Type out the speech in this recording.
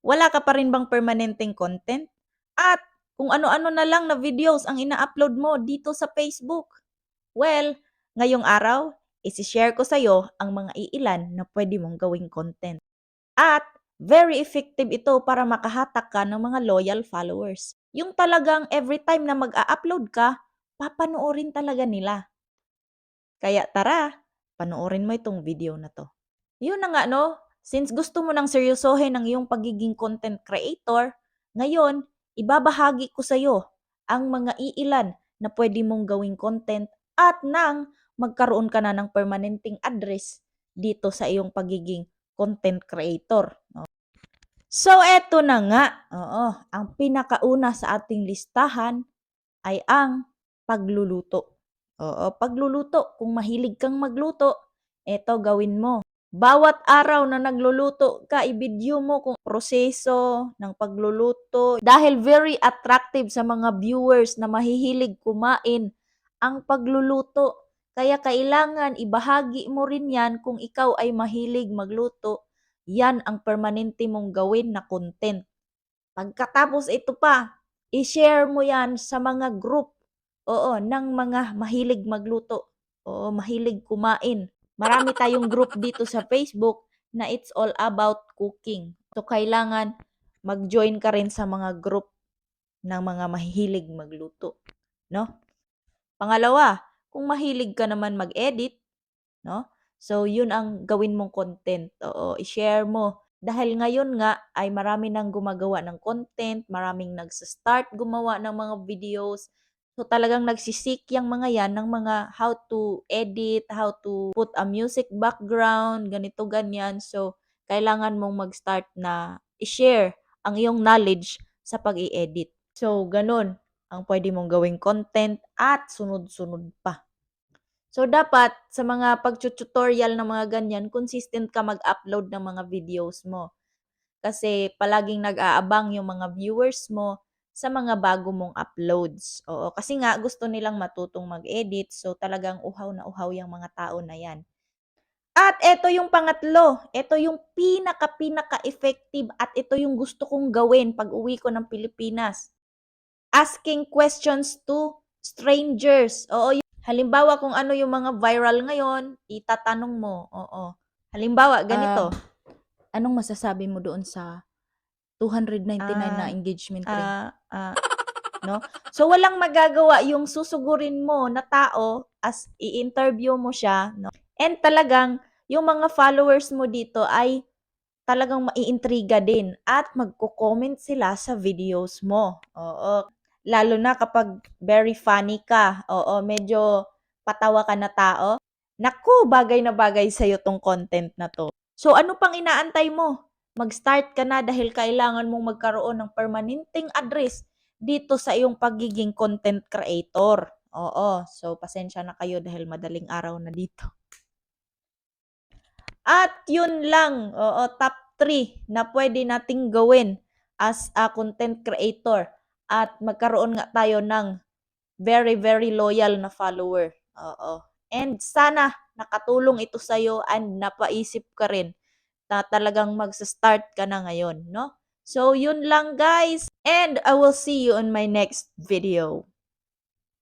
Wala ka pa rin bang permanenteng content? At kung ano-ano na lang na videos ang ina-upload mo dito sa Facebook? Well, ngayong araw, isi-share ko sa'yo ang mga iilan na pwede mong gawing content. At very effective ito para makahatak ka ng mga loyal followers. Yung talagang every time na mag-a-upload ka, papanoorin talaga nila. Kaya tara, panoorin mo itong video na 'to. Yun na nga 'no, since gusto mo ng seryosohin ang iyong pagiging content creator, ngayon ibabahagi ko sa'yo ang mga iilan na puwede mong gawing content at nang magkaroon ka na ng permanenteng address dito sa iyong pagiging content creator 'no. So eto na nga, oo, ang pinakauna sa ating listahan ay ang pagluluto. Oo, pagluluto. Kung mahilig kang magluto, eto gawin mo. Bawat araw na nagluluto ka, i-video mo kung proseso ng pagluluto dahil very attractive sa mga viewers na mahihilig kumain ang pagluluto. Kaya kailangan ibahagi mo rin yan kung ikaw ay mahilig magluto. Yan ang permanente mong gawin na content. Pagkatapos ito pa, i-share mo yan sa mga group, oo, ng mga mahilig magluto, oo, mahilig kumain. Marami tayong group dito sa Facebook na it's all about cooking. So, kailangan mag-join ka rin sa mga group ng mga mahilig magluto, no? Pangalawa, kung mahilig ka naman mag-edit, no? So, yun ang gawin mong content. Oo, i-share mo. Dahil ngayon nga ay marami nang gumagawa ng content, maraming nagsa-start gumawa ng mga videos. So, talagang nagsisik yang mga yan ng mga how to edit, how to put a music background, ganito, ganyan. So, kailangan mong mag-start na i-share ang iyong knowledge sa pag-i-edit. So, ganun ang pwede mong gawing content at sunod-sunod pa. So, dapat sa mga pagtu-tutorial ng mga ganyan, consistent ka mag-upload ng mga videos mo. Kasi palaging nag-aabang yung mga viewers mo sa mga bago mong uploads. Oo, kasi nga gusto nilang matutong mag-edit, so talagang uhaw na uhaw yung mga tao na yan. At eto yung pangatlo, eto yung pinaka-effective at ito yung gusto kong gawin pag uwi ko ng Pilipinas. Asking questions to strangers. Oo, halimbawa kung ano yung mga viral ngayon, itatanong mo, oo. Halimbawa ganito, anong masasabi mo doon sa 299 na engagement ring? 'No? So walang magagawa yung susugurin mo na tao as i-interview mo siya 'no, and talagang yung mga followers mo dito ay talagang maiintriga din at magko-comment sila sa videos mo, oo. Lalo na kapag very funny ka, oo, medyo patawa ka na tao, naku, bagay na bagay sa'yo 'tong content na 'to. So ano pang inaantay mo? Mag-start ka na dahil kailangan mong magkaroon ng permanenteng address dito sa iyong pagiging content creator. Oo, so pasensya na kayo dahil madaling araw na dito. At yun lang, oo, top 3 na pwede nating gawin as a content creator at magkaroon nga tayo ng very, very loyal na follower. Oo. And sana nakatulong ito sa'yo and napaisip ka rin na talagang magsa-start ka na ngayon, no? So, yun lang guys. And I will see you on my next video.